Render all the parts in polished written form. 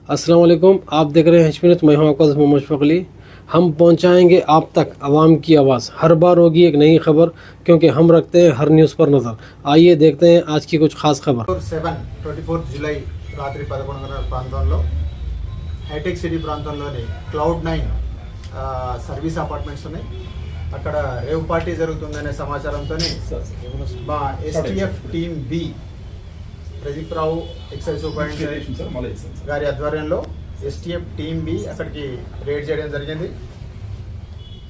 अस्सलाम वालेकुम, आप देख रहे हैं हशमिनत। मैं हूं आपका दोस्त मोहम्मद शफीक अली। हम पहुंचाएंगे आप तक आवाम की आवाज़। हर बार होगी एक नई खबर, क्योंकि हम रखते हैं हर न्यूज़ पर नज़र। आइए देखते हैं आज की कुछ खास खबर। 24 జూలై రాత్రి 11:30 ప్రాంతంలో హైటెక్ సిటీ ప్రాంతంలోని క్లౌడ్ 9 సర్వీస్ అపార్ట్మెంట్స్ ఉన్నాయి. అక్కడ రేవ్ పార్టీ జరుగుతుందనే సమాచారంతోనే మా ఎస్టీఎఫ్ టీమ్ బి ప్రదీప్ రావు ఎక్సైజ్ సూపరింటెండెంట్ గారి ఆధ్వర్యంలో ఎస్టీఎఫ్ టీమ్ బి అక్కడికి రేడ్ చేయడం జరిగింది.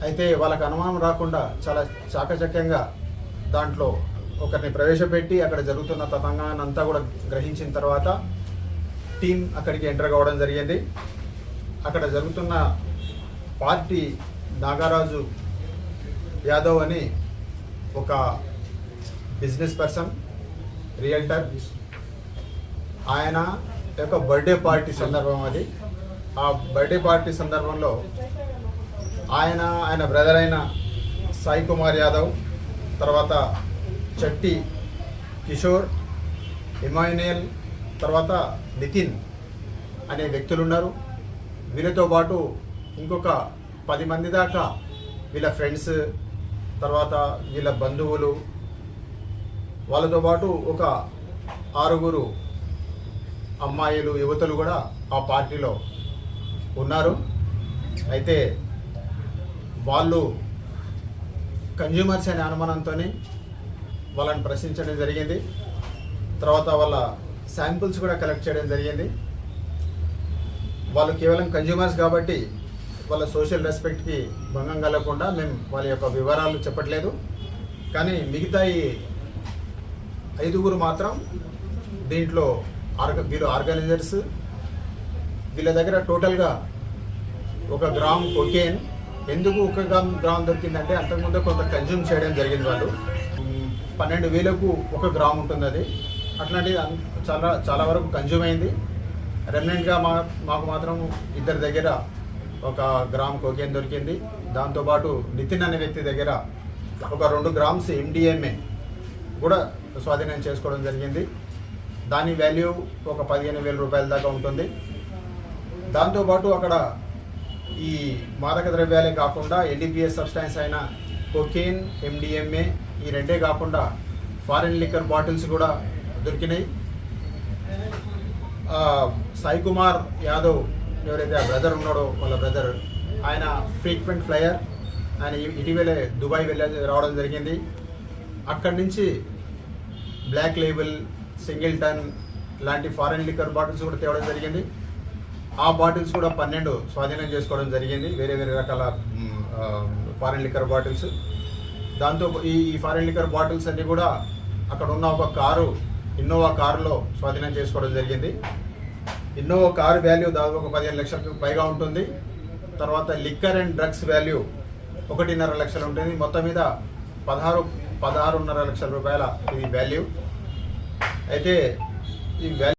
అయితే వాళ్ళకి అనుమానం రాకుండా చాలా చాకచక్యంగా దాంట్లో ఒకరిని ప్రవేశపెట్టి అక్కడ జరుగుతున్న తతంగాన్ని అంతా కూడా గ్రహించిన తర్వాత టీం అక్కడికి ఎంటర్ కావడం జరిగింది. అక్కడ జరుగుతున్న పార్టీ నాగరాజు యాదవ్ అని ఒక బిజినెస్ పర్సన్, రియల్టర్, ఆయన యొక్క బర్త్డే పార్టీ సందర్భం అది. ఆ బర్త్డే పార్టీ సందర్భంలో ఆయన బ్రదర్ అయిన సాయి కుమార్ యాదవ్, తర్వాత చట్టి కిషోర్, ఇమాన్యుయల్, తర్వాత నితిన్ అనే వ్యక్తులు ఉన్నారు. వీళ్ళతో పాటు ఇంకొక 10 మంది దాకా వీళ్ళ ఫ్రెండ్స్, తర్వాత వీళ్ళ బంధువులు, వాళ్ళతో పాటు ఒక 6 అమ్మాయిలు, యువతులు కూడా ఆ పార్టీలో ఉన్నారు. అయితే వాళ్ళు కన్జ్యూమర్స్ అనే అనుమానంతో వాళ్ళని ప్రశ్నించడం జరిగింది. తర్వాత వాళ్ళ శాంపుల్స్ కూడా కలెక్ట్ చేయడం జరిగింది. వాళ్ళు కేవలం కన్జ్యూమర్స్ కాబట్టి వాళ్ళ సోషల్ రెస్పెక్ట్కి భంగం కలగకుండా మేము వాళ్ళ యొక్క వివరాలు చెప్పట్లేదు. కానీ మిగతా ఈ 5 మాత్రం దీంట్లో వీళ్ళు ఆర్గనైజర్స్. వీళ్ళ దగ్గర టోటల్గా 1 గ్రామ్ కొకేన్. ఎందుకు 1 గ్రామ్ దొరికిందంటే అంతకుముందు కొంత కన్జ్యూమ్ చేయడం జరిగింది. వాళ్ళు 12,000కు 1 గ్రామ్ ఉంటుంది. అది అట్లాంటిది చాలా వరకు కన్జ్యూమ్ అయింది. రెమినెంట్గా మాకు మాత్రం 2 దగ్గర 1 గ్రామ్ కోకేన్ దొరికింది. దాంతోపాటు నితిన్ అనే వ్యక్తి దగ్గర ఒక 2 గ్రామ్స్ MDMA కూడా స్వాధీనం చేసుకోవడం జరిగింది. దాని వాల్యూ ఒక 15,000 రూపాయల దాకా ఉంటుంది. దాంతోపాటు అక్కడ ఈ మాదక ద్రవ్యాలే కాకుండా NDPS సబ్స్టాన్స్ అయిన కోకేన్, MDMA ఈ 2 కాకుండా ఫారిన్ లిక్కర్ బాటిల్స్ కూడా దొరికినాయి. సాయి కుమార్ యాదవ్ ఎవరైతే ఆ బ్రదర్ ఉన్నాడో, వాళ్ళ బ్రదర్, ఆయన ఫ్రీక్వెంట్ ఫ్లయర్. ఆయన ఇటీవలే దుబాయ్ రావడం జరిగింది. అక్కడి నుంచి బ్లాక్ లేబుల్, సింగిల్టన్ లాంటి ఫారిన్ లిక్కర్ బాటిల్స్ కూడా తేవడం జరిగింది. ఆ బాటిల్స్ కూడా 12 స్వాధీనం చేసుకోవడం జరిగింది, వేరే రకాల ఫారిన్ లిక్కర్ బాటిల్స్. దాంతో ఈ ఫారిన్ లిక్కర్ బాటిల్స్ అన్నీ కూడా అక్కడ ఉన్న ఒక ఇన్నోవా కారులో స్వాధీనం చేసుకోవడం జరిగింది. ఇన్నోవా కారు వాల్యూ దాదాపు ఒక 15 లక్షలకు పైగా ఉంటుంది. తర్వాత లిక్కర్ అండ్ డ్రగ్స్ వాల్యూ 1.5 లక్షలు ఉంటుంది. మొత్తం మీద 16.5 లక్షల రూపాయల ఇది వాల్యూ. అయితే ఈ